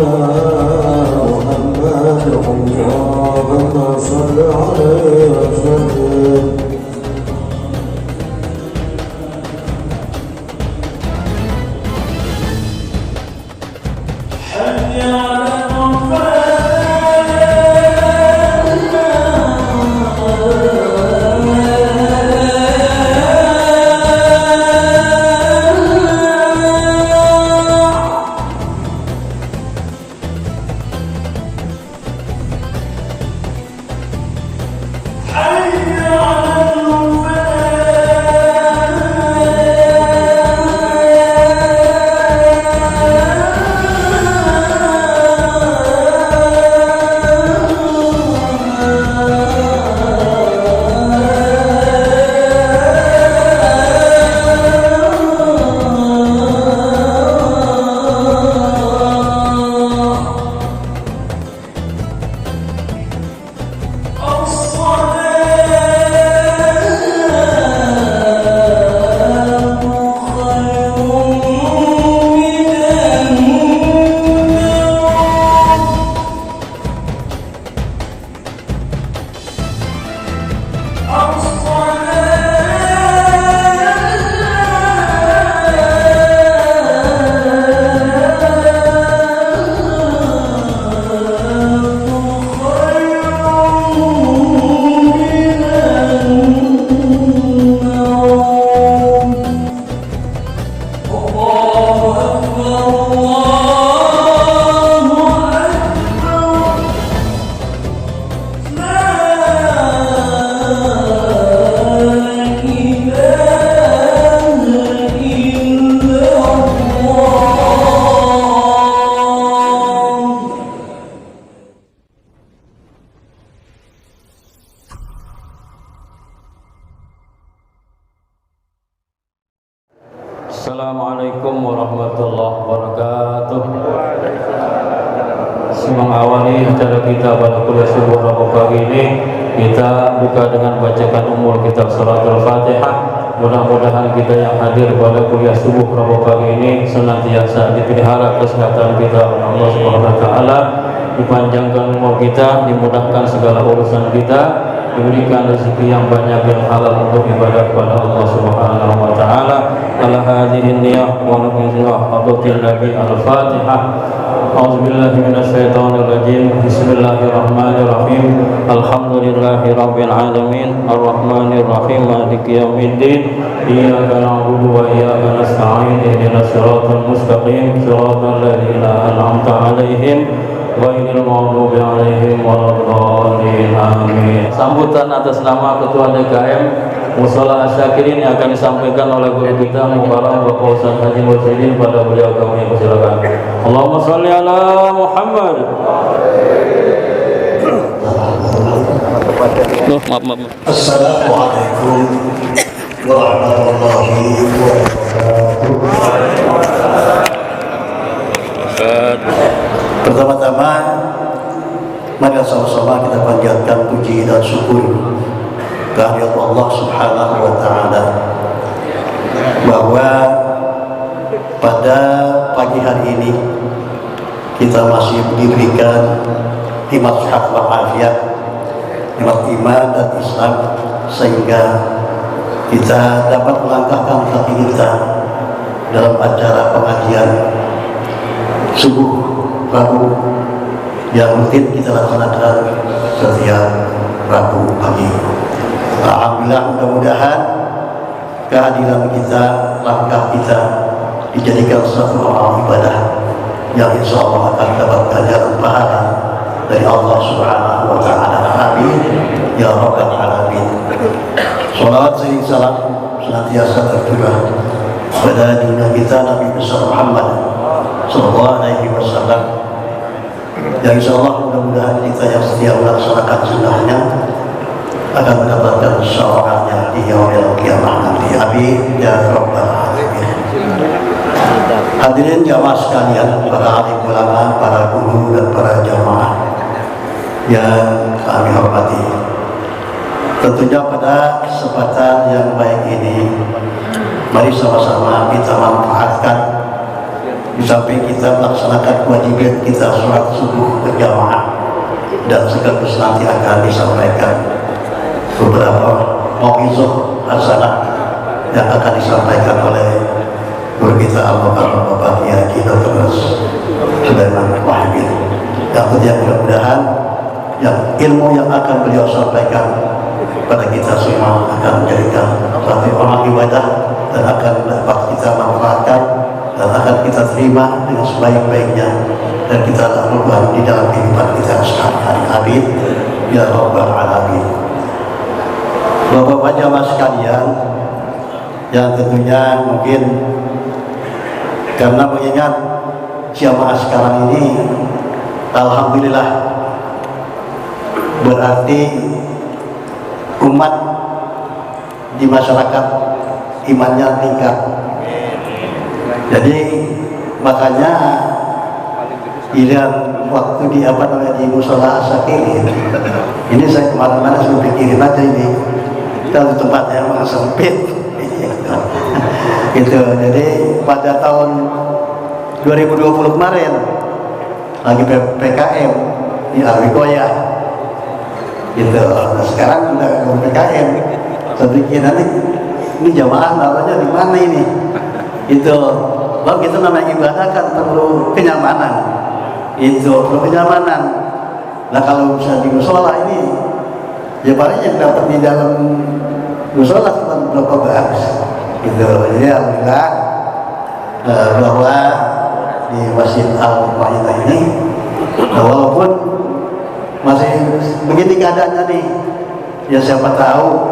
محمد اللهم صل عليه وسلم Assalamualaikum warahmatullahi wabarakatuh. Mengawali acara kita pada kuliah subuh Rabu pagi ini, kita buka dengan bacakan umul kitab Suratul Fatihah. Mudah-mudahan kita yang hadir pada kuliah subuh Rabu pagi ini senantiasa dipelihara kesehatan kita oleh Allah Subhanahu wa taala, dipanjangkan umur kita, dimudahkan segala urusan kita, diberikan rezeki yang banyak yang halal untuk ibadah kepada Allah Subhanahu wa taala. Ala hadhihi niyyah wa nabiyina hadratil nabi al-Fatihah. A'udzubillahi minasyaitonir rajim. Bismillahirrahmanirrahim. Alhamdulillahirabbil alamin. Arrahmanir rahim. Maliki yaumiddin. Iyyaka na'budu wa iyyaka nasta'in. Ihdinas siratal mustaqim. Siratal ladzina an'amta 'alaihim ghairil maghdubi 'alaihim waladdallin. Amin. Sambutan atas nama Ketua DKM Mushola Asy-Syakirin yang akan disampaikan oleh guru kita Mukarram Bapak Ustaz Haji Mursyidin pada beliau kami persilakan. Allahumma sholli ala Muhammad. Maaf. Assalamualaikum warahmatullahi wabarakatuh. Pertama-tama, mari sama-sama kita panjatkan puji dan syukur kehadirat Allah Subhanahu wa taala bahwa pada pagi hari ini kita masih diberikan nikmat sehat walafiat, nikmat iman dan Islam, sehingga kita dapat melangkahkan kaki kita dalam acara pengajian subuh Rabu yang rutin kita laksanakan setiap Rabu pagi. Alhamdulillah, mudah-mudahan kehadiran kita, langkah kita dijadikan suatu amal ibadah yang insya Allah akan dapat ganjaran pahala dari Allah Subhanahu wa taala. Amin ya rabbal alamin. Salawat dan salam senantiasa tercurah pada junjungan kita Nabi besar Muhammad sallallahu alaihi wasallam, yang insya Allah mudah-mudahan kita yang setia melaksanakan sunnahnya akan mendapatkan syafaatnya di yaumil qiyamah nanti. Amin ya rabbal alamin. Hadirin jamaah sekalian, para alim ulama, para guru dan para jamaah yang kami hormati, tentunya pada kesempatan yang baik ini, mari sama-sama kita manfaatkan, sampai kita melaksanakan kewajiban kita sholat subuh berjamaah, dan sekaligus nanti akan disampaikan beberapa mau'izah hasanah yang akan disampaikan oleh guru kita Bapak Kiai Dr. Sulaiman Wahid. Yang mudah-mudahan yang ilmu yang akan beliau sampaikan pada kita semua akan menjadikan satu orang ibadah dan akan dapat kita manfaatkan dan akan kita terima dengan sebaik-baiknya dan kita lakukan di dalam kehidupan kita sehari-hari. Amin ya rabbal alamin. Bapak-bapak jamaah sekalian, yang tentunya mungkin karena mengingat jamaah sekarang ini alhamdulillah berarti umat di masyarakat imannya tingkat. Jadi makanya pilihan waktu di di musola Asyakirin ini saya kemana-mana sudah pikirin aja ini kalau tempatnya memang sempit gitu. Jadi pada tahun 2020 kemarin lagi PKM di Alwikoya gitu. Nah, sekarang udah PKM, saya pikir nanti ini jamaah naruhnya di mana ini itu. Bahwa kita namanya ibadah kan perlu kenyamanan, itu perlu kenyamanan. Nah kalau bisa di musola ini ya paling yang dapat di dalam musola cuma berapa bahas gitu. Jadi alhamdulillah bahwa di Masjid Al-Mu'minah ini walaupun masih begini keadaannya nih, ya siapa tahu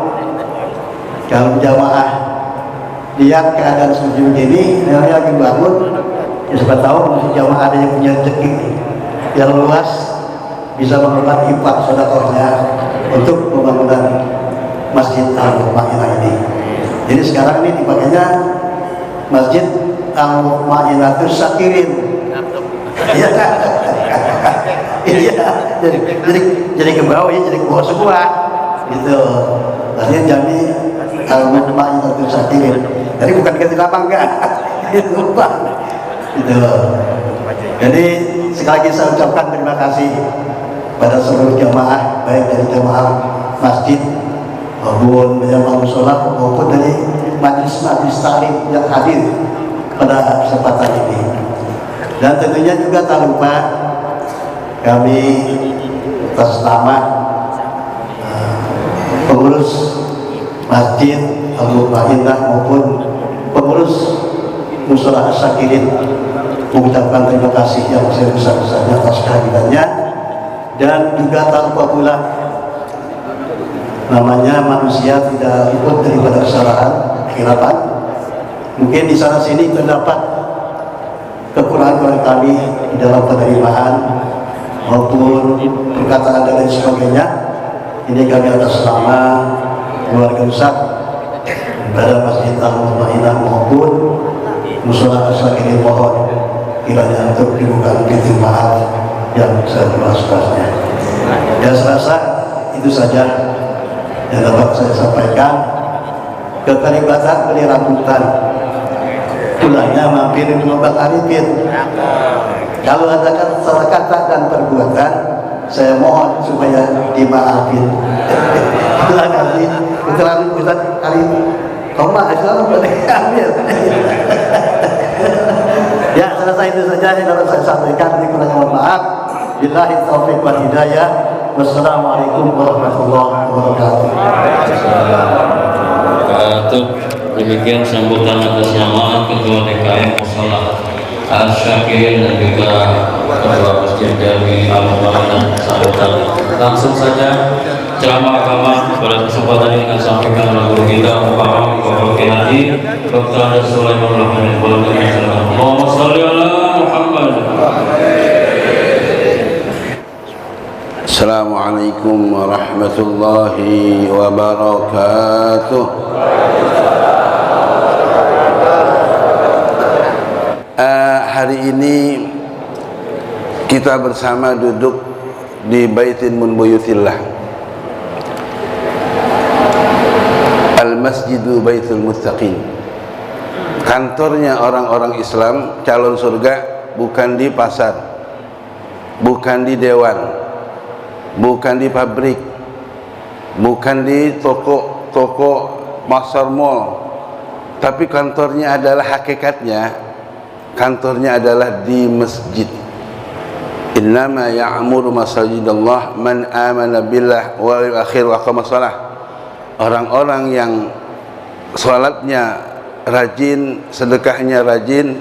kalau jamaah lihat keadaan seperti ini, yang lagi bangun, ya siapa tahu masih jamaah ada yang punya rezeki yang luas bisa mengelola infak sedekahnya untuk pembangunan Masjid Al-Mu'minah ini. Jadi sekarang ini dipakainya Masjid Al-Mu'minah Syakirin. Iya. Iya. Jadi ke bawah ya, jadi ke bawah semua. Gitu. Artinya Jami Al-Mu'minah Syakirin. Jadi bukan ganti lapang enggak. Itu lupa. Gitu. Jadi sekali lagi saya ucapkan terima kasih pada seluruh jamaah, baik dari jamaah masjid maupun jamaah musola maupun dari majlis-majlis taklim yang hadir pada kesempatan ini. Dan tentunya juga tak lupa kami atas nama pengurus Masjid Al-Mu'minah maupun pengurus Musola Asyakirin mengucapkan terima kasih yang sebesar-besarnya atas kehadirannya. Dan juga tak lupa pula namanya manusia tidak luput daripada kesalahan, khilafan. Mungkin di sana sini terdapat kekurangan kami di dalam penerimaan maupun perkataan dan lain sebagainya. Ini kami atas nama keluarga besar pada Masjid Al-Mu'minah maupun Musola Asyakirin mohon kiranya untuk dibuka pintu maaf yang seluas-luasnya. Dan serasa itu saja yang dapat saya sampaikan. Keterlibatan beli rambutan pulangnya mampir di Mbak Arifin. Kalau ada salah kata dan perbuatan, saya mohon supaya dimaafin. Terima kasih. Keterangan Ustaz kali koma asal boleh ambil. Ya, selesai itu saja yang dapat saya sampaikan. Kurang mohon maaf. Billahi taufiq wal hidayah. Wassalamualaikum warahmatullahi wabarakatuh. Demikian sambutan atas nama Ketua DKM Musola Asyakirin dan juga Ketua Masjid Jami Al-Mu'minah. Sambutan langsung saja ceramah agama pada kesempatan ini akan sampaikan oleh guru kita Muhammad Bapak Kiai Dr. Sulaiman Wahid. Allahumma sholli ala Muhammad. Assalamualaikum warahmatullahi wabarakatuh. Hari ini kita bersama duduk di Baitin min Buyutillah, Al-Masjidu Baitul Muttaqin, kantornya orang-orang Islam calon surga bukan di pasar, bukan di dewan, bukan di pabrik, bukan di toko pasar mall, tapi kantornya adalah hakikatnya, kantornya adalah di masjid. Innama ya'muru masajidallah man amana billah wal akhir wa aqama shalah. Orang-orang yang salatnya rajin, sedekahnya rajin,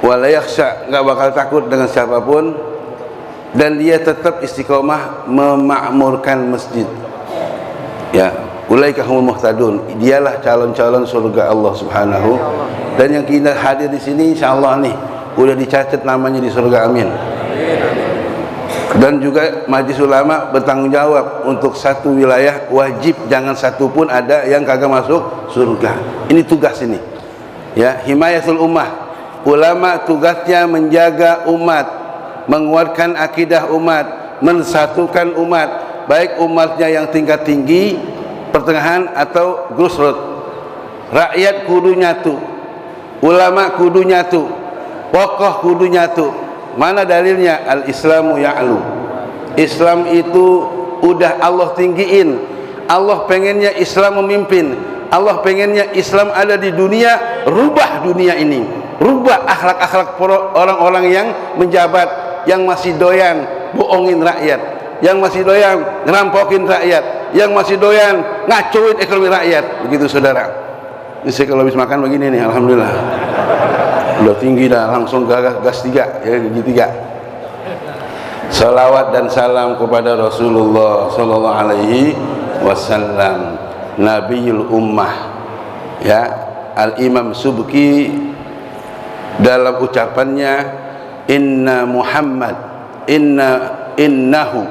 wala yakhsha, enggak bakal takut dengan siapapun, dan dia tetap istiqomah memakmurkan masjid. Ya, ulaika humul muhtadun. Dialah calon-calon surga Allah Subhanahu. Dan yang kita hadir di sini insyaallah nih udah dicatat namanya di surga, amin. Dan juga Majelis Ulama bertanggung jawab untuk satu wilayah wajib jangan satu pun ada yang kagak masuk surga. Ini tugas ini. Ya, himayatul ummah. Ulama tugasnya menjaga umat, menguatkan akidah umat, mensatukan umat, baik umatnya yang tingkat tinggi, pertengahan atau grassroots. Rakyat kudu nyatu, ulama kudu nyatu, tokoh kudu nyatu. Mana dalilnya? Al-Islamu ya'lu. Islam itu udah Allah tinggiin. Allah pengennya Islam memimpin. Allah pengennya Islam ada di dunia. Rubah dunia ini, rubah akhlak-akhlak orang-orang yang menjabat, yang masih doyan bohongin rakyat, yang masih doyan ngerampokin rakyat, yang masih doyan ngacuin ekonomi rakyat. Begitu saudara. Ini saya kalau habis makan begini nih, alhamdulillah udah tinggi dah, langsung gas 3 ya, gigi 3. Salawat dan salam kepada Rasulullah sallallahu alaihi wasallam, Nabiul Ummah. Ya, Al-Imam Subki dalam ucapannya, inna Muhammad innahu,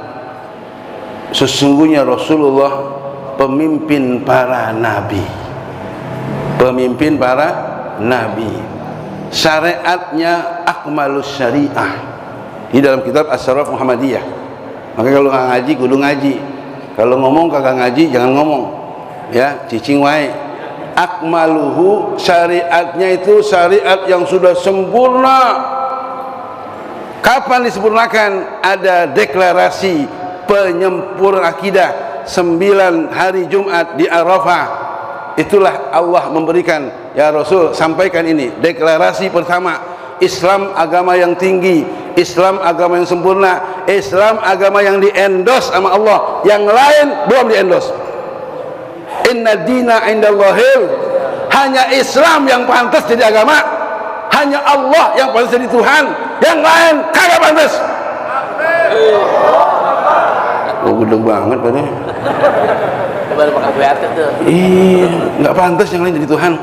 sesungguhnya Rasulullah pemimpin para nabi, pemimpin para nabi. Syariatnya akmalus syariah. Di dalam kitab As-Syaraf Muhammadiyah. Maka kalau nggak ngaji kudu ngaji, kalau ngomong kagak ngaji jangan ngomong, ya, cicing wae. Akmaluhu, syariatnya itu syariat yang sudah sempurna. Kapan disempurnakan? Ada deklarasi penyempurnaan akidah 9 hari Jumat di Arafah. Itulah Allah memberikan, ya Rasul sampaikan ini, deklarasi pertama, Islam agama yang tinggi, Islam agama yang sempurna, Islam agama yang diendos sama Allah, yang lain belum diendos. Inna dina indallahil, hanya Islam yang pantas jadi agama, hanya Allah yang pantas jadi Tuhan, yang lain kagak pantas. Oh, gede banget tadi. Baru makan BRT tuh. Iya, nggak pantas yang lain jadi Tuhan.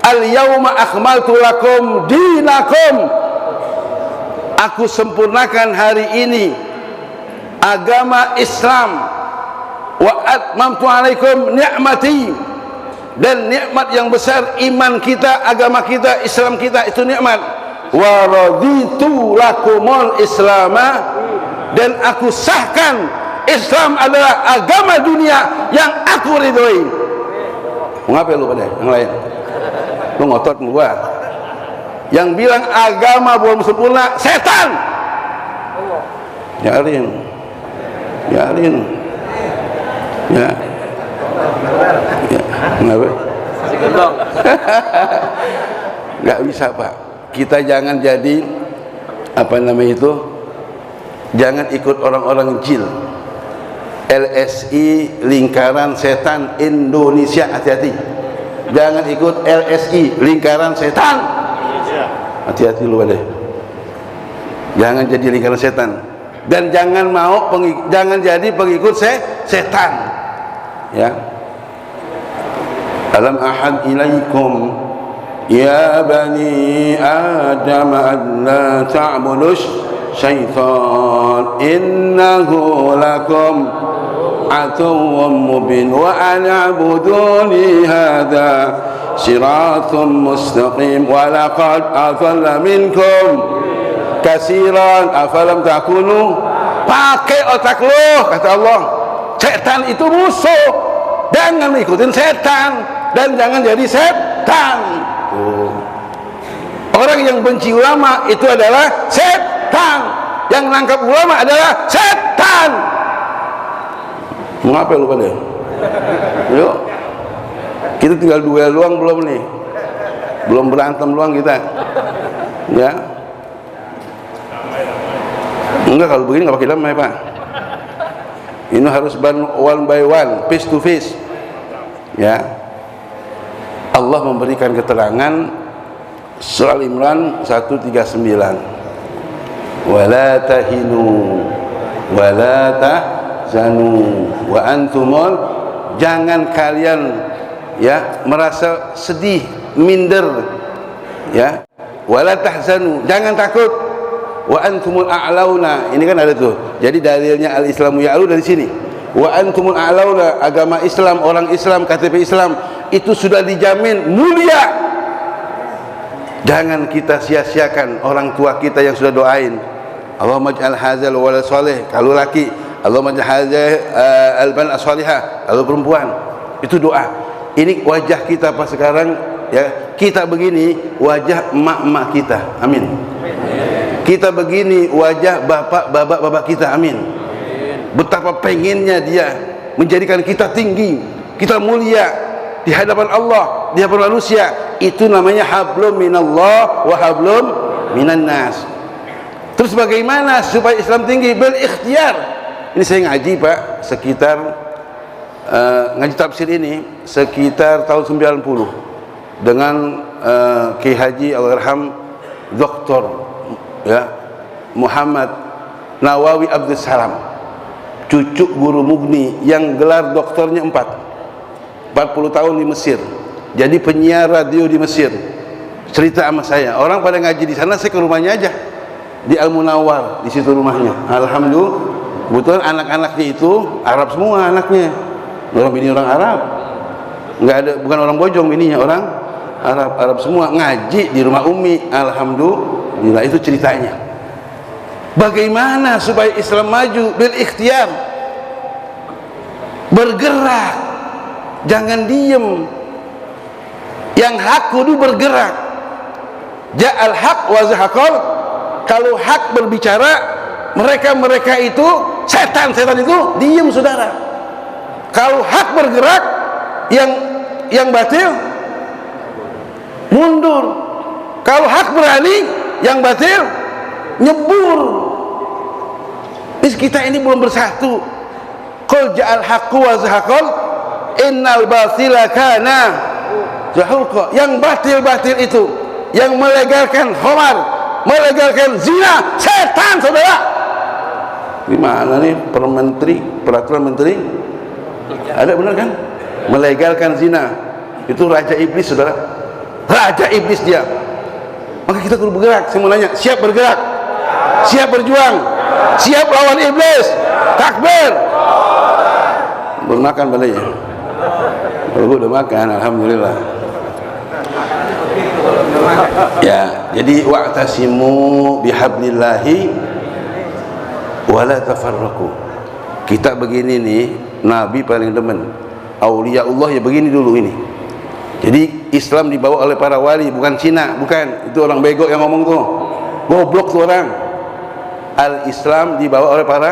Al-yauma akmaltu lakum dinakum. Aku sempurnakan hari ini agama Islam. Wa atmamtu alaikum ni'mati. Dan nikmat yang besar iman kita, agama kita, Islam kita itu nikmat. Wa raditu lakumul islama, dan aku sahkan Islam adalah agama dunia yang aku ridhoi. Mengapa lu pada yang lain? Lu ngotot sama gua. Yang bilang agama belum sempurna setan. Yarin. Ya. Kenapa? Nggak bisa Pak. Kita jangan jadi apa namanya itu? Jangan ikut orang-orang jil. LSI lingkaran setan Indonesia, hati-hati. Jangan ikut LSI lingkaran setan. Hati-hati lu pada. Jangan jadi lingkaran setan. Dan jangan mau jangan jadi pengikut setan. Ya. Alam ahad ilaikum ya bani Adam an la ta'budus syaitan innahu lakum aduwwun mubin wa an a'buduni hadza siratun mustaqim wa laqad adalla minkum katsiran afalam takunu. Pakai otak lu, kata Allah. Setan itu musuh, jangan ikutin setan dan jangan jadi setan. Orang yang benci ulama itu adalah setan. Yang nangkap ulama adalah setan. Mengapa lu pada? Yuk, kita tinggal duel doang belum nih, belum berantem doang kita. Ya, enggak, kalau begini nggak pakai damai Pak. Ini harus one by one, face to face. Ya, Allah memberikan keterangan Surah Al-Imran 139. Wala tahinu wala tahzanu wa antumul, jangan kalian ya merasa sedih, minder, ya. Wala tahzanu, jangan takut. Wa antumul a'launa, ini kan ada tuh. Jadi dalilnya al-Islamu ya'lu dari sini. Wa antumul a'launa, agama Islam, orang Islam, KTP Islam itu sudah dijamin mulia. Jangan kita sia-siakan orang tua kita yang sudah doain, Allahumma ij'al hadzal walad salih, kalau laki, Allahumma ij'al hadzal alban salihah, kalau perempuan. Itu doa. Ini wajah kita pas sekarang ya, kita begini wajah emak-emak kita. Amin. Kita begini wajah bapak kita. Amin. Betapa pengennya dia menjadikan kita tinggi, kita mulia di hadapan Allah, di hadapan manusia. Itu namanya hablum minallah wa hablum minan nas. Terus bagaimana supaya Islam tinggi? Bil ikhtiar. Ini saya ngaji Pak, sekitar ngaji tafsir ini sekitar tahun 90 dengan Kiai Haji Al-Irham Dr. ya Muhammad Nawawi Abdul Salam, cucu guru Mugni yang gelar doktornya 40 tahun di Mesir, jadi penyiar radio di Mesir. Cerita sama saya, orang pada ngaji di sana, saya ke rumahnya aja di Al-Munawwar, di situ rumahnya. Alhamdulillah, kebetulan anak-anaknya itu Arab semua, anaknya bini orang Arab, nggak ada, bukan orang Bojong, bininya orang Arab semua, ngaji di rumah Umi. Alhamdulillah, itu ceritanya. Bagaimana supaya Islam maju? Bil ikhtiar, bergerak, jangan diem. Yang hak kudu bergerak. Ja'al haq wa zahaqal. Kalau hak berbicara, mereka itu setan itu diem saudara. Kalau hak bergerak, yang batil mundur. Kalau hak berani, yang batil nyebur. Kita ini belum bersatu. Qul ja'al haqqu wa zahaqal innal batila kana zahuqa. Yang batil itu, yang melegalkan khamar, melegalkan zina, setan saudara. Gimana nih peraturan menteri? Ada benar kan? Melegalkan zina. Itu raja iblis saudara. Raja iblis dia. Maka kita perlu bergerak. Saya mau nanya, siap bergerak? Siap berjuang? Siap lawan iblis? Takbir. Belum makan balainya? Kalau udah makan, alhamdulillah. Ya, jadi wa'tasimu bihablillahi wala tafarraqu. Kita begini nih, Nabi paling demen. Aulia Allah ya begini dulu ini. Jadi Islam dibawa oleh para wali, bukan Cina, bukan. Itu orang bego yang ngomong tuh. Goblok tuh orang. Al-Islam dibawa oleh para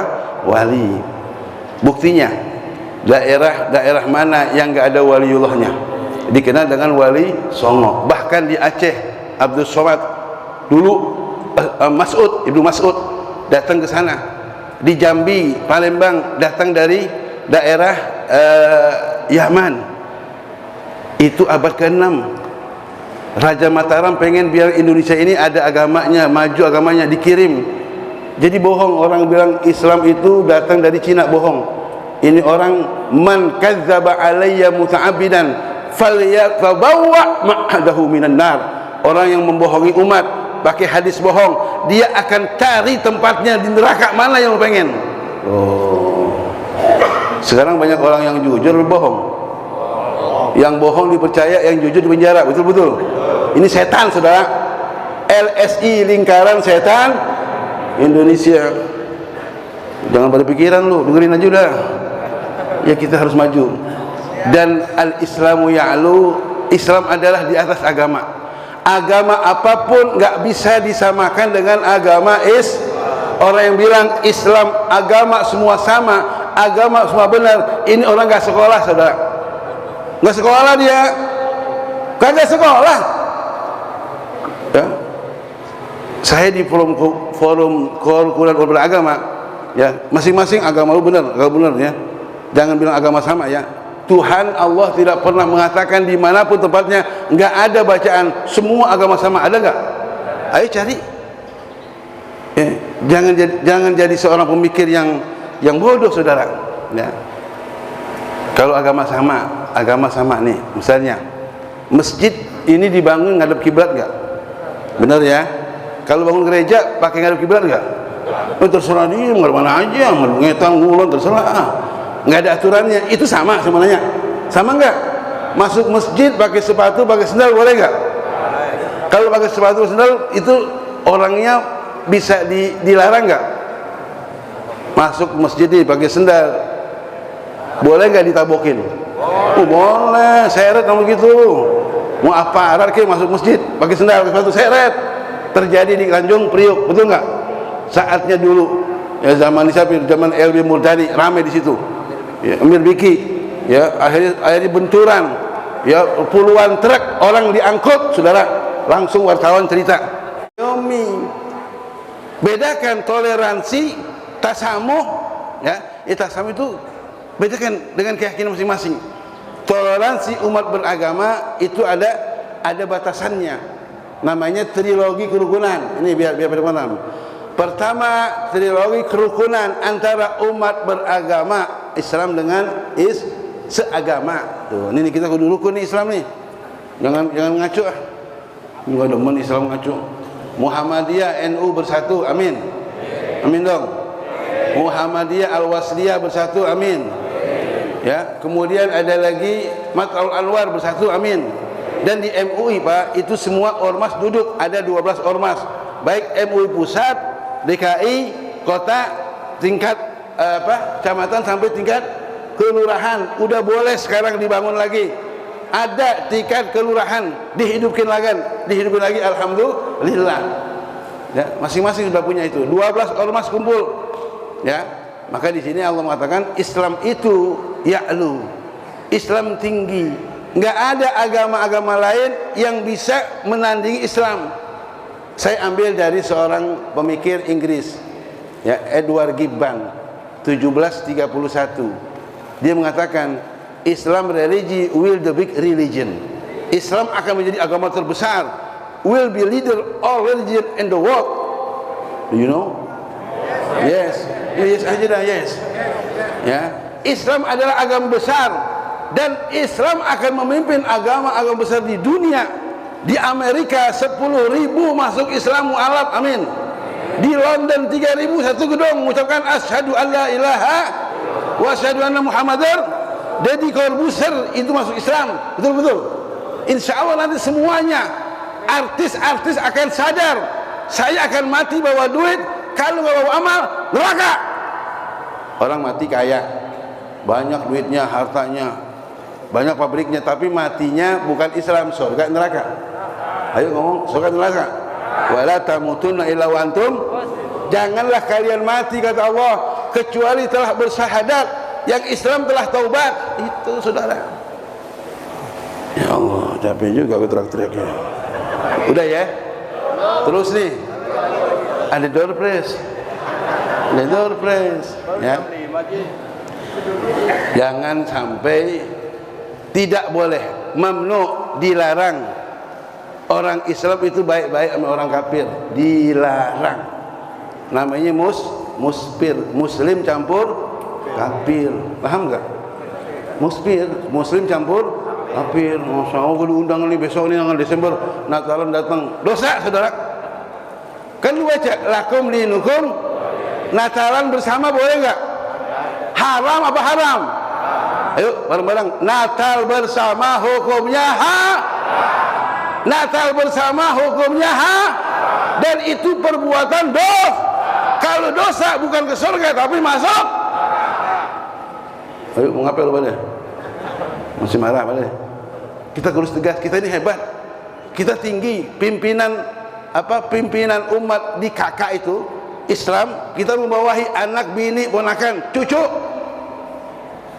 wali. Buktinya, daerah mana yang enggak ada waliullahnya dikenal dengan wali Songo. Bahkan di Aceh, Abdul Somad dulu Ibnu Mas'ud datang ke sana. Di Jambi, Palembang datang dari daerah Yaman. Itu abad ke-6. Raja Mataram pengen biar Indonesia ini ada agamanya, maju agamanya, dikirim. Jadi bohong orang bilang Islam itu datang dari Cina, bohong. Ini orang man kadzdzaba alayya muta'abbidan falyatabawa ma'adahu minan nar. Orang yang membohongi umat pakai hadis bohong, dia akan cari tempatnya di neraka mana yang pengen. Oh. Sekarang banyak orang yang jujur bohong. Yang bohong dipercaya, yang jujur dipenjara. Betul-betul. Ini setan saudara. LSI, lingkaran setan Indonesia. Jangan pada pikiran lu, dengerin aja udah. Ya kita harus maju. Dan al-Islamu ya'lu, Islam adalah di atas agama. Agama apapun nggak bisa disamakan dengan agama orang yang bilang Islam agama semua sama, agama semua benar, ini orang nggak sekolah, saudara. Nggak sekolah dia, kagak sekolah. Ya. Saya di forum kerukunan beragama, ya masing-masing agama lu benar, agak benar ya. Jangan bilang agama sama ya. Tuhan Allah tidak pernah mengatakan dimanapun tempatnya nggak ada bacaan semua agama sama, ada nggak? Ayo cari. Jangan jadi seorang pemikir yang bodoh, saudara. Ya. Kalau agama sama nih, misalnya masjid ini dibangun ngadep kiblat nggak? Benar ya? Kalau bangun gereja pakai ngadep kiblat nggak? Terserah dia, mau mana aja, mau ngetang ngulon terserah. Nggak ada aturannya. Itu sama sebenarnya. Sama nggak? Masuk masjid pakai sepatu, pakai sendal boleh nggak? Kalau pakai sepatu sendal itu orangnya bisa dilarang nggak? Masuk masjid nih pakai sendal boleh nggak ditabokin? Oh boleh, seret kalau gitu. Mau apa? Kayak masuk masjid pakai sendal, pakai sepatu, seret. Terjadi di Tanjung Priok, betul nggak? Saatnya dulu ya, zaman LB Murdani ramai di situ. Ya, Amir Biki, ya akhirnya benturan, ya puluhan truk orang diangkut, saudara. Langsung wartawan cerita. Yomi, bedakan toleransi, tasamuh, ya. Tasamuh itu bedakan dengan keyakinan masing-masing. Toleransi umat beragama itu ada batasannya. Namanya trilogi kerukunan. Ini biar paham. Pertama, trilogi kerukunan antara umat beragama Islam dengan seagama. Tuh, ini kita kudu rukun nih Islam nih. Jangan ngaco ah. Enggak demen Islam ngaco. Muhammadiyah NU bersatu, amin. Amin dong. Muhammadiyah Al-Wasliyah bersatu, amin. Ya, kemudian ada lagi Matla'ul Anwar bersatu, amin. Dan di MUI Pak, itu semua ormas duduk, ada 12 ormas. Baik MUI pusat, DKI, kota, tingkat kecamatan sampai tingkat kelurahan. Udah boleh sekarang dibangun lagi. Ada tingkat kelurahan dihidupkan lagi, alhamdulillah. Ya, masing-masing sudah punya itu. 12 ormas kumpul. Ya. Maka di sini Allah mengatakan Islam itu ya'lu. Islam tinggi. Enggak ada agama-agama lain yang bisa menandingi Islam. Saya ambil dari seorang pemikir Inggris, ya, Edward Gibbon, 1731. Dia mengatakan Islam religi will the big religion. Islam akan menjadi agama terbesar. Will be leader all religion in the world. Do you know? Yes. Yes aja dah, yes. Ya, Islam adalah agama besar dan Islam akan memimpin agama-agama besar di dunia. Di Amerika 10.000 masuk Islam mu'alaf, amin. Di London 3.000 satu gedung mengucapkan asyhadu alla ilaha wa asyhadu anna muhammadar. Deddy Corbuzier itu masuk Islam, betul-betul. Insya Allah nanti semuanya artis-artis akan sadar, saya akan mati bawa duit, kalau nggak bawa amal neraka. Orang mati kaya, banyak duitnya, hartanya, banyak pabriknya, tapi matinya bukan Islam, surga neraka. Ayo ngomong, surga neraka. Wala tamutunna illa wa antum, janganlah kalian mati kata Allah kecuali telah bersyahadat, yang Islam telah taubat. Itu saudara. Ya Allah, capek juga aku teriak-teriaknya. Udah ya. Terus nih, ada door prize. Ada door prize, ya. Jangan sampai, tidak boleh, mamnu, dilarang orang Islam itu baik-baik sama orang kafir, dilarang. Namanya muspir, muslim campur kafir, paham nggak? Muspir, muslim campur kafir. Masya Allah, gue diundang nih besok nih tanggal Desember, Natalan datang, dosa saudara. Kan lu baca lakum linukum, Natalan bersama boleh nggak? Haram apa haram? Ayo bareng-bareng, Natal bersama hukumnya Natal bersama hukumnya dan itu perbuatan dosa. Kalau dosa bukan ke surga tapi masuk. Ayo mau ngapel pada? Masih marah pada? Kita harus tegas, kita ini hebat. kita tinggi, pimpinan umat di kakak itu Islam, kita membawahi anak, bini, ponakan, cucu.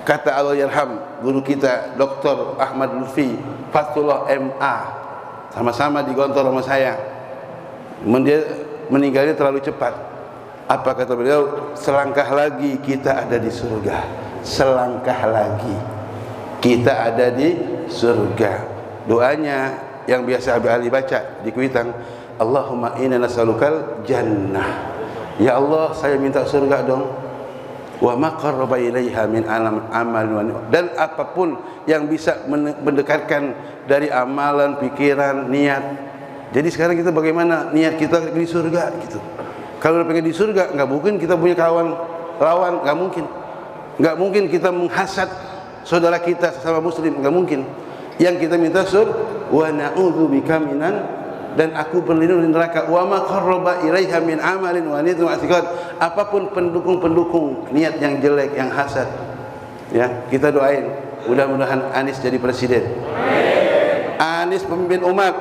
Kata Allahyarham guru kita Dr. Ahmad Lutfi Fatullah MA, sama-sama di Gontor sama saya. Dia meninggalnya terlalu cepat. Apa kata beliau? Selangkah lagi kita ada di surga. Selangkah lagi kita ada di surga. Doanya yang biasa Abi Ali baca di Kuitang, Allahumma inna nas'alukal jannah. Ya Allah, saya minta surga dong. Wa ma qarraba ilaiha min amal, dan apapun yang bisa mendekatkan dari amalan, pikiran, niat. Jadi sekarang kita bagaimana niat kita di surga gitu. Kalau pengen di surga, nggak mungkin kita punya kawan lawan, nggak mungkin. Nggak mungkin kita menghasad saudara kita sesama muslim, nggak mungkin. Yang kita minta surga, wa na'udzubika minan, dan aku berlindung dari neraka. Wa ma qarraba ilaiha min amalin wa niyatin wa i'tiqad. Apapun pendukung niat yang jelek, yang hasad, ya kita doain mudah-mudahan Anies jadi presiden. Anies pemimpin umat.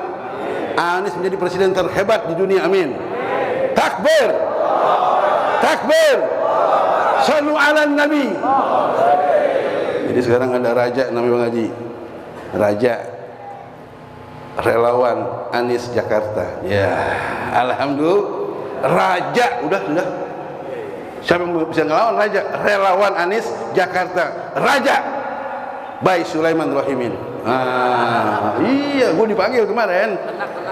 Anies menjadi presiden terhebat di dunia. Amin. Takbir. Takbir. Sallu ala nabi. Jadi sekarang ada raja namanya Bang Haji. Raja relawan Anies Jakarta. Ya, alhamdulillah. Raja udah. Siapa yang bisa ngelawan raja? Relawan Anies Jakarta. Raja Bayi Sulaiman Rahimin. Iya, gue dipanggil kemarin.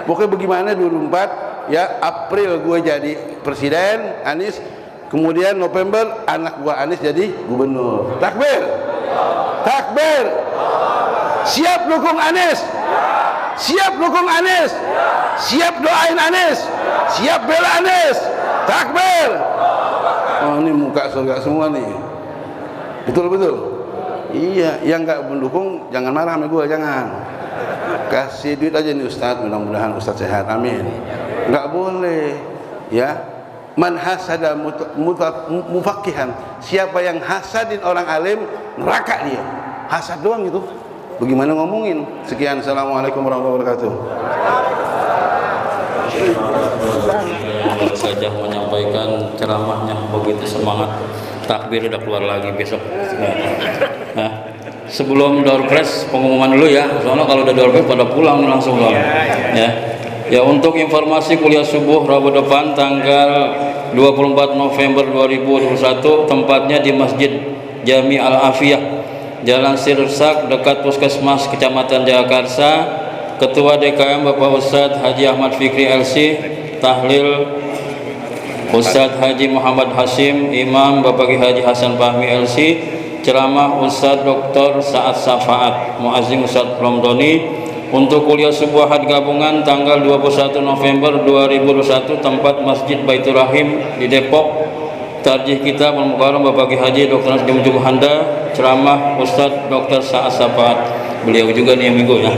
Pokoknya bagaimana 24 ya April gue jadi presiden Anies, kemudian November anak gue Anies jadi gubernur. Takbir. Takbir. Siap dukung Anies. Siap dukung Anies. Siap doain Anies. Siap bela Anies. Takbir. Oh, ini muka surga semua nih. Betul. Iya, yang nggak mendukung jangan marah sama gue, jangan. Kasih duit aja nih Ustadz, mudah-mudahan Ustadz sehat, amin. Nggak boleh, ya. Man hasada mufaqihan. Siapa yang hasadin orang alim, neraka dia. Hasad doang gitu. Bagaimana ngomongin? Sekian, assalamualaikum warahmatullahi wabarakatuh. Baru saja menyampaikan ceramahnya begitu semangat. Takbir udah keluar lagi besok. Nah, sebelum door press pengumuman dulu ya. Soalnya kalau udah door press pada pulang langsung ya. Ya, untuk informasi kuliah subuh Rabu depan tanggal 24 November 2021, tempatnya di Masjid Jami Al-Afiyah, Jalan Sirsak dekat Puskesmas Kecamatan Jakarta. Ketua DKM Bapak Ustadz Haji Ahmad Fikri LC, tahlil Ustadz Haji Muhammad Hashim, Imam Bapak Haji Hasan Fahmi LC, ceramah Ustadz Dr. Sa'ad Safaat, Muazzin Ustadz Romdoni. Untuk kuliah subuh had gabungan tanggal 21 November 2021, tempat Masjid Baitur Rahim di Depok. Tarjih kita Al-Mukarram Bapak Haji Dr. Jumjum Handa, ceramah Ustadz Dr. Sa'ad Safaat. Beliau juga nih yang minggu ya.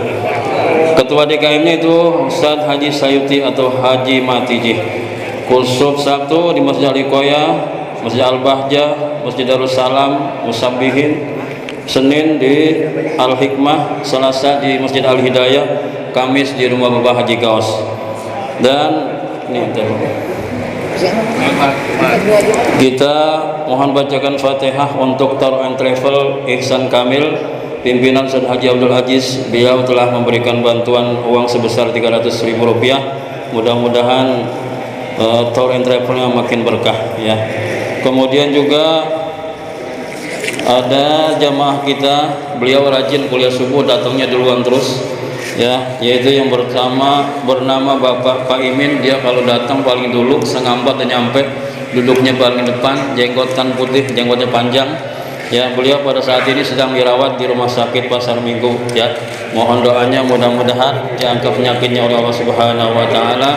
Ketua DKM-nya itu Ustadz Haji Sayuti atau Haji Matiji. Kusub Sabtu di Masjid Al-Iqoya, Masjid Al-Bahjah, Masjid Darussalam, Musabbihin. Senin di Al-Hikmah, Selasa di Masjid Al-Hidayah, Kamis di rumah Bapak Haji Kaos. Dan ini kita mohon bacakan Fatihah untuk Tour and Travel Ihsan Kamil, pimpinan Ustaz Haji Abdul Aziz. Beliau telah memberikan bantuan uang sebesar Rp300.000. Mudah-mudahan Tour and Travelnya makin berkah ya. Kemudian juga ada jamaah kita, beliau rajin kuliah subuh, datangnya duluan terus ya, yaitu yang bernama Bapak Pak Imin. Dia kalau datang paling dulu, setengah 4 dan nyampe, duduknya paling depan, jenggotan putih, jenggotnya panjang ya. Beliau pada saat ini sedang dirawat di rumah sakit Pasar Minggu ya. Mohon doanya mudah-mudahan diangkat penyakitnya oleh Allah Subhanahu wa taala.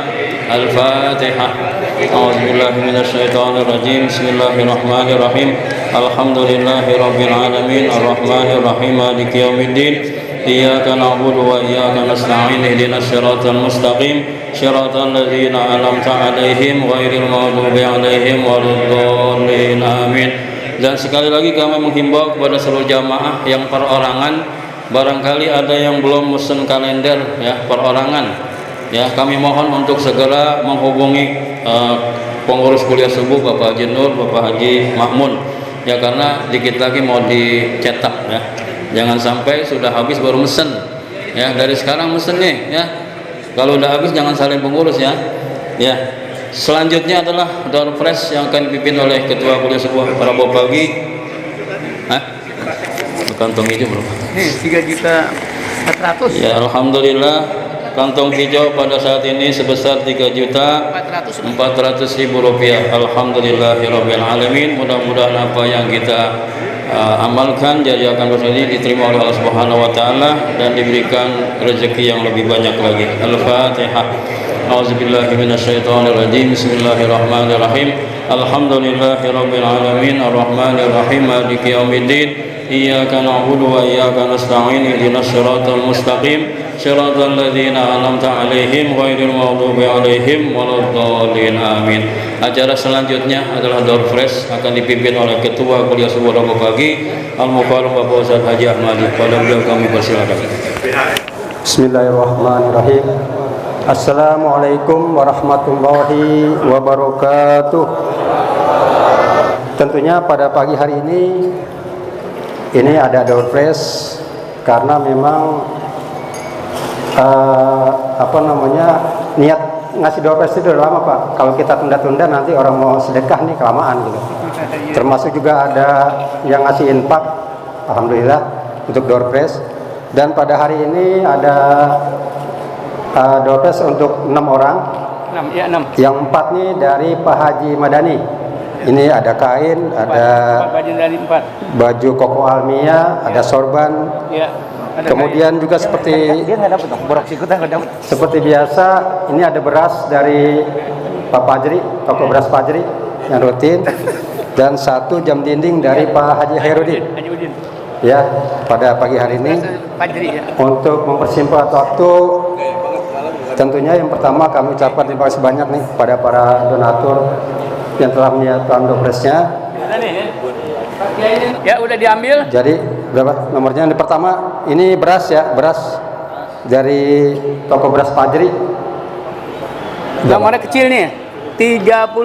Al-Fatihah. A'udzubillahi minasyaitonirrajim. Bismillahirrahmanirrahim. Alhamdulillahirabbil alamin, arrahmanir rahim, maliki yaumiddin. Iyyaka na'budu wa iyyaka nasta'in. Ihdinas siratal mustaqim, siratal ladzina an'amta 'alaihim ghairil maghdubi 'alaihim waladdallin. Amin. Dan sekali lagi kami menghimbau kepada seluruh jamaah yang perorangan barangkali ada yang belum mesen kalender ya perorangan ya, kami mohon untuk segera menghubungi pengurus kuliah subuh Bapak Haji Nur, Bapak Haji Makmun ya, karena dikit lagi mau dicetak ya, jangan sampai sudah habis baru mesen ya, dari sekarang mesen nih ya, kalau udah habis jangan salin pengurus ya. Ya, selanjutnya adalah door prize yang akan dipimpin oleh Ketua Kuliah Subuh Rabu pagi. Kantong hijau berapa? 3.400.000. Ya, alhamdulillah kantong hijau pada saat ini sebesar 3.400.000 rupiah. Alhamdulillahirabbil alamin. Mudah-mudahan apa yang kita amalkan jadi akan ini diterima oleh Allah Subhanahu wa taala dan diberikan rezeki yang lebih banyak lagi. Al-Fatihah. A'udzubillahi minasyaitonirrajim. Bismillahirrahmanirrahim. Alhamdulillahirabbil alamin arrahmanir rahim maliki yaumiddin. Iyyaka na'budu wa iyyaka nasta'in ihdinas siratal mustaqim siratal ladzina an'amta 'alaihim ghairil maghdubi 'alaihim waladdallin. Amin. Acara selanjutnya adalah door prize akan dipimpin oleh Ketua Kuliah Subuh Rabu pagi Al-Mukarram Bapak Ustaz Haji Ahmadi. Pada beliau kami persilakan. Bismillahirrahmanirrahim. Assalamualaikum warahmatullahi wabarakatuh. Tentunya pada pagi hari ini ada door prize karena memang niat ngasih door prize itu udah lama Pak. Kalau kita tunda-tunda nanti orang mau sedekah nih kelamaan gitu. Termasuk juga ada yang ngasih infak, alhamdulillah untuk door prize. Dan pada hari ini ada door prize untuk 6 orang. 6. Yang 4 nih dari Pak Haji Madani. Ini ada kain, ada baju koko almia, ada sorban. Ya. Kemudian juga seperti biasa, ini ada beras dari Pak Fajri, toko beras Fajri yang rutin, dan 1 jam dinding dari Pak Haji Hairudin. Ya, pada pagi hari ini untuk mempersingkat waktu, tentunya yang pertama kami ucapkan terima kasih banyak nih pada para donatur yang telah menyiapkan door prize-nya. Ya, udah diambil. Jadi berapa nomornya? Yang pertama ini beras ya, beras dari toko beras Fajri. Nomornya kecil nih, 35.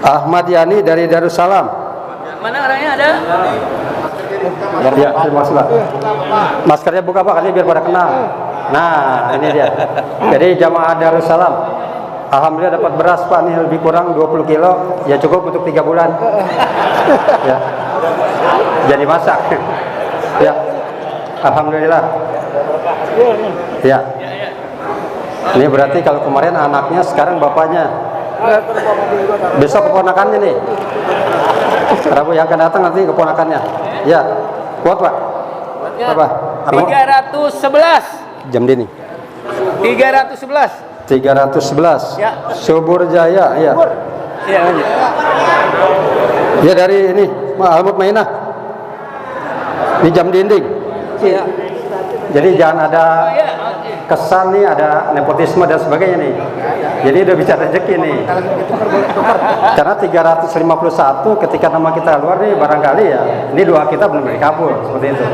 Ahmad Yani dari Darussalam. Mana orangnya ada? Ya, terima kasih Pak. Maskernya buka Pak, kali biar pada kenal. Nah, ini dia. Jadi jamaah Darussalam, alhamdulillah dapat beras Pak, nih lebih kurang 20 kilo, ya cukup untuk 3 bulan. Ya. Jadi masak. Ya. Alhamdulillah. Ya. Ini berarti kalau kemarin anaknya, sekarang bapaknya. Besok keponakannya nih. Rabu yang akan datang nanti keponakannya. Ya. Kuat Pak. Berapa? 311. Jam dini. 311. 311. Ya. Subur Jaya, ya. Iya, lanjut. Ya dari ini, Almut Mainah. Ini jam dinding. Iya. Jadi jangan ada kesan nih, ada nepotisme dan sebagainya nih. Jadi udah bisa rezeki nih. Karena 351 ketika nama kita keluar nih, barangkali ya, ini doa kita benar-benar kabul seperti itu.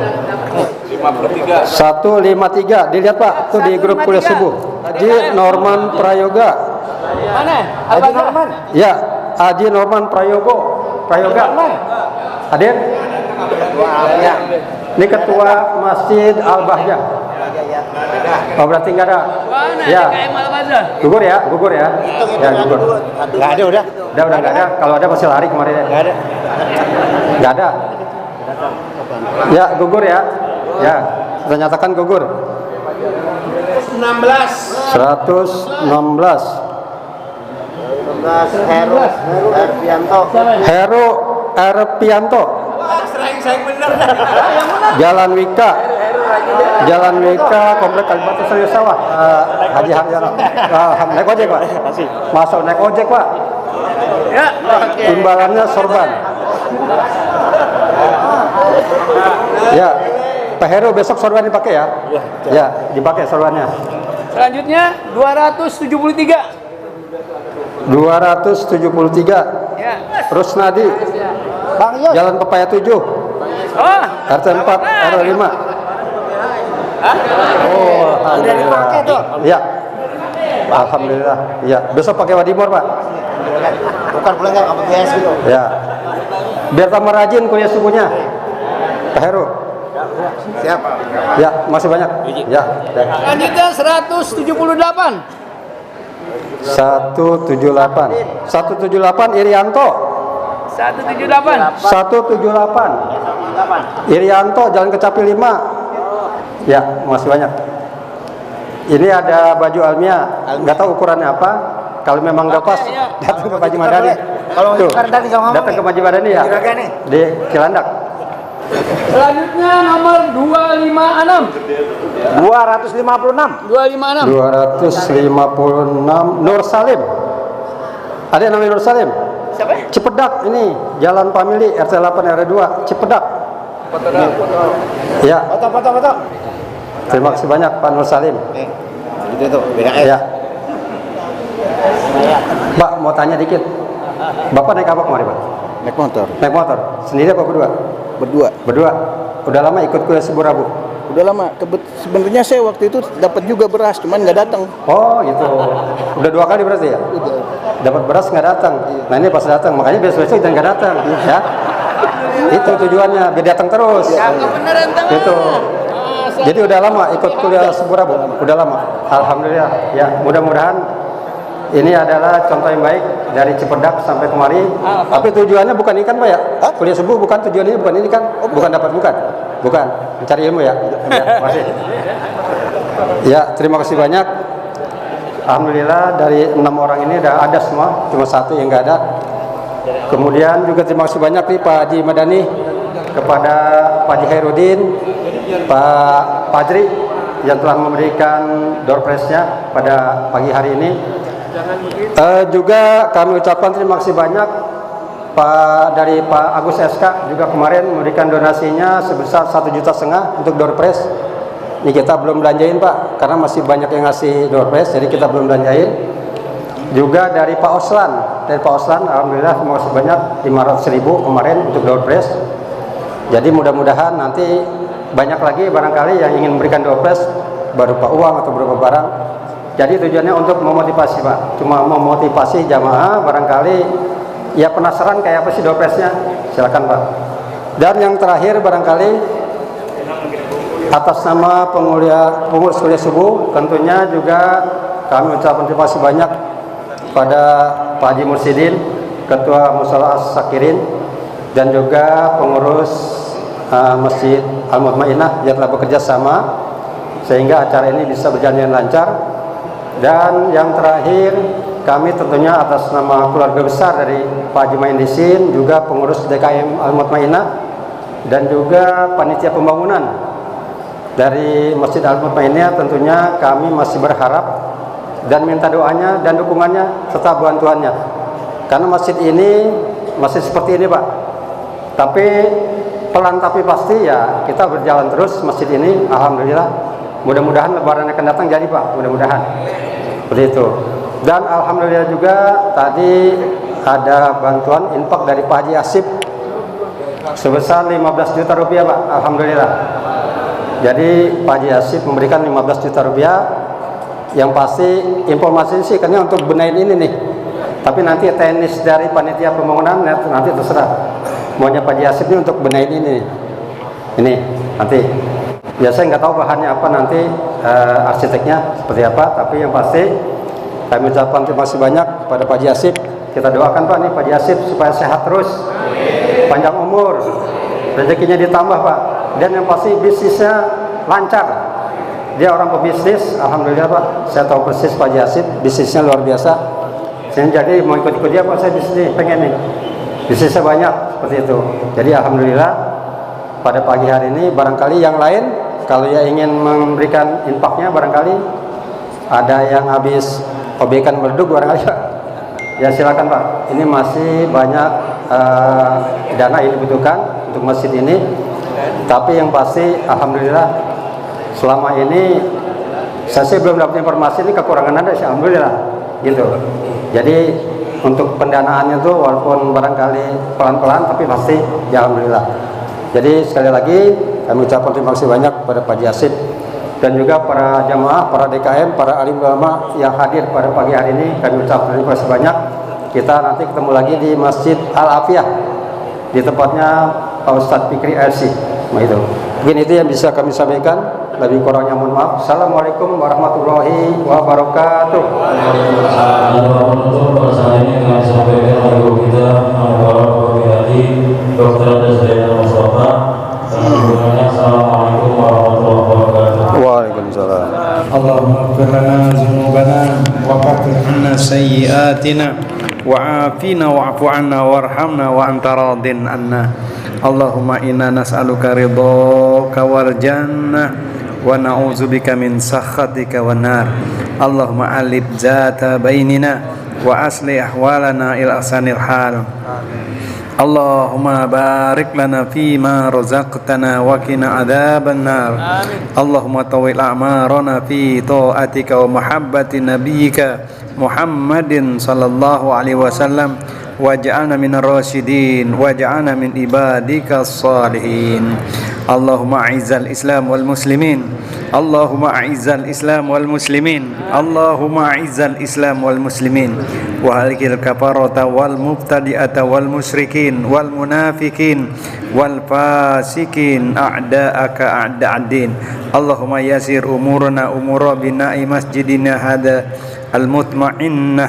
153 dilihat Pak, tuh di grup kuliah subuh. Haji Norman Prayoga. Mana? Haji Norman? Ya, Haji Norman Prayoga. Hadir? Ya. Ini ketua Masjid Al-Bahjah. Oh, berarti enggak ada. Ya. Gugur ya. Ya, gugur. Nggak ada udah. Udah enggak ada. Kalau ada masih lari kemarin ya. Nggak ada. Enggak ada. Ya, gugur ya. Ya, sudah nyatakan gugur. 116. Heru Erpianto. Jalan Wika, Komplek Kalibata Serius Sawah. Haji Haryono. Naik ojek Pak. Masuk naik ojek Pak. Ya. Timbalannya sorban. Ya, Pak Heru besok sorban dipakai ya. Ya, dipakai sorbannya. Selanjutnya 273. 273. Ya. Rusnadi. Jalan Pepaya 7. Oh, RT 4 RW 5. Oh, alhamdulillah. Iya. Alhamdulillah. Iya. Besok pakai wadimor, Pak. Bukan pulang nggak kamu bias gitu. Ya. Biar tambah rajin kuliah subuhnya. Pak Heru. Siap. Ya, masih banyak. Ya. Selanjutnya 178. 178. 178 Irianto. 178. 178 Irianto, Jalan Kecapi 5. Ya, masih banyak. Ini ada baju Almia, nggak tahu ukurannya apa. Kalau memang nggak pas, datang ke Pak Madani. Kalau Tuh, tadi sama datang ke Pak Madani ya. Kira-kira nih. Di Cilandak. Selanjutnya nomor 256. 256. 256. 256 Nur Salim. Ada yang namanya Nur Salim? Siapa? Cipedak ini, Jalan Famili RT 8 RW 2, Cipedak. Ya. Foto. Terima kasih banyak Pak Nur Salim. Itu tuh, BKS. Ya. Pak, mau tanya dikit. Bapak naik apa kemarin, Pak? Naik motor Naik motor. Sendiri apa berdua? berdua. Berdua. Udah lama ikut kuliah Suburabu? Udah lama. Sebenarnya saya waktu itu dapat juga beras, cuman nggak datang. Oh, gitu. Udah 2 kali berarti ya? Dapat beras nggak datang. Nah, ini pas datang, makanya besok-besok jangan nggak datang, ya. Itu tujuannya, biar datang terus. Beneran tangan. Itu. Jadi udah lama ikut kuliah Suburabu? Udah lama. Alhamdulillah. Ya, mudah-mudahan ini adalah contoh yang baik dari Cipedak sampai kemari. Tapi tujuannya bukan ikan, Pak ya? Kuliah subuh bukan tujuannya bukan ini kan? Bukan dapat bukan mencari ilmu ya. Ya, makasih. Ya, terima kasih banyak. Alhamdulillah dari 6 orang ini ada semua, cuma 1 yang nggak ada. Kemudian juga terima kasih banyak nih Pak Haji Madani, kepada Pak Haji Hairudin, Pak Fajri yang telah memberikan door prize-nya pada pagi hari ini. Juga kami ucapkan terima kasih banyak dari Pak Agus SK juga kemarin memberikan donasinya sebesar 1,5 juta untuk door prize. Ini kita belum belanjain Pak, karena masih banyak yang ngasih door prize, jadi kita belum belanjain. Juga dari Pak Oslan, alhamdulillah terima kasih banyak 500.000 kemarin untuk door prize. Jadi mudah-mudahan nanti banyak lagi barangkali yang ingin memberikan door prize berupa uang atau berupa barang. Jadi tujuannya untuk memotivasi Pak, cuma memotivasi jamaah barangkali ya penasaran kayak apa sih door prize-nya, silakan Pak. Dan yang terakhir barangkali atas nama pengurus kuliah subuh tentunya juga kami ucapkan terima kasih banyak pada Pak Haji Mursidin, Ketua Mushola As-Sakirin, dan juga pengurus Masjid Al-Mutmainah yang telah bekerja sama sehingga acara ini bisa berjalan dengan lancar. Dan yang terakhir kami tentunya atas nama keluarga besar dari Pak Haji Maindisin, juga pengurus DKM Al-Mutmainah dan juga panitia pembangunan dari Masjid Al-Mutmainah, tentunya kami masih berharap dan minta doanya dan dukungannya serta bantuannya, karena masjid ini masih seperti ini Pak, tapi pelan tapi pasti ya kita berjalan terus masjid ini. Alhamdulillah, mudah-mudahan lebaran akan datang jadi Pak, mudah-mudahan seperti itu. Dan alhamdulillah juga tadi ada bantuan infak dari Pak Haji Asip sebesar 15 juta rupiah Pak, alhamdulillah. Jadi Pak Haji Asip memberikan 15 juta rupiah. Yang pasti informasi sih karena untuk benahin ini nih, tapi nanti teknis dari panitia pembangunan nanti terserah maunya Pak Haji Asip ini untuk benahin ini nanti ya saya nggak tahu bahannya apa nanti, arsiteknya seperti apa, tapi yang pasti kami ucapkan terima kasih banyak pada Pak Haji Asip. Kita doakan Pak nih Pak Haji Asip supaya sehat terus, panjang umur, rezekinya ditambah Pak, dan yang pasti bisnisnya lancar. Dia orang pebisnis, alhamdulillah Pak. Saya tahu persis Pak Haji Asip, bisnisnya luar biasa. Saya jadi mau ikut-ikut dia Pak, saya bisnis pengen nih. Bisnisnya banyak seperti itu. Jadi alhamdulillah pada pagi hari ini barangkali yang lain kalau ya ingin memberikan infaknya barangkali ada yang habis obekan meleduk barangkali Pak. Ya silakan Pak. Ini masih banyak dana yang dibutuhkan untuk masjid ini. Tapi yang pasti alhamdulillah selama ini saya belum dapat informasi ini kekurangan ada sih, alhamdulillah gitu. Jadi untuk pendanaannya tuh walaupun barangkali pelan-pelan tapi pasti ya alhamdulillah. Jadi sekali lagi kami ucapkan terima kasih banyak pada Pak Haji Asip dan juga para jamaah, para DKM, para alim ulama yang hadir pada pagi hari ini. Kami ucapkan terima kasih banyak. Kita nanti ketemu lagi di Masjid Al-Afiyah di tempatnya Pak Ustadz Fikri RC. Nah, itu. Mungkin itu yang bisa kami sampaikan. Lebih kurangnya mohon maaf. Assalamualaikum warahmatullahi wabarakatuh. Untuk perasaan ini kami sampaikan kepada kita Al-Fatihah Hadi Dr. Zainal Mustafa. Assalamualaikum warahmatullahi wabarakatuh. Waalaikumsalam. اللهم اغفر لنا ذنوبنا وكفر عنا سيئاتنا وعافنا واعف عنا وارحمنا وأنت راض عنا اللهم إنا نسألك رضاك والجنة ونعوذ بك من سخطك والنار اللهم ألف ذات بيننا وأصلح أحوالنا إلى أحسن الحال اللهم بارك لنا فيما رزقتنا وقنا عذاب النار اللهم طول أعمارنا في طاعتك ومحبة نبيك محمد صلى الله عليه وسلم واجعلنا من الراشدين واجعلنا من عبادك الصالحين اللهم أعز الإسلام والمسلمين اللهم أعز الإسلام والمسلمين اللهم أعز الإسلام والمسلمين وهلك الكفرة والمبتدئة والمشركين والمنافقين والفاسقين أعداءك أعداء الدين اللهم يسر أمورنا أمور بناء مسجدنا هذا المطمئنة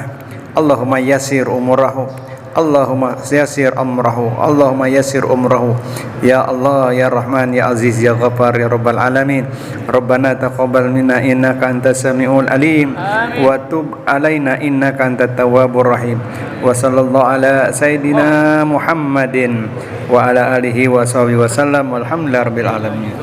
اللهم يسر أموره اللهم يسر أمره اللهم يسر أمره يا الله يا رحمن يا عزيز يا غفار يا رب العالمين ربنا تقبل منا إنك أنت السميع العليم وتب علينا إنك أنت التواب الرحيم وصلى الله على سيدنا محمد وعلى آله وصحبه وسلم والحمد لله رب العالمين.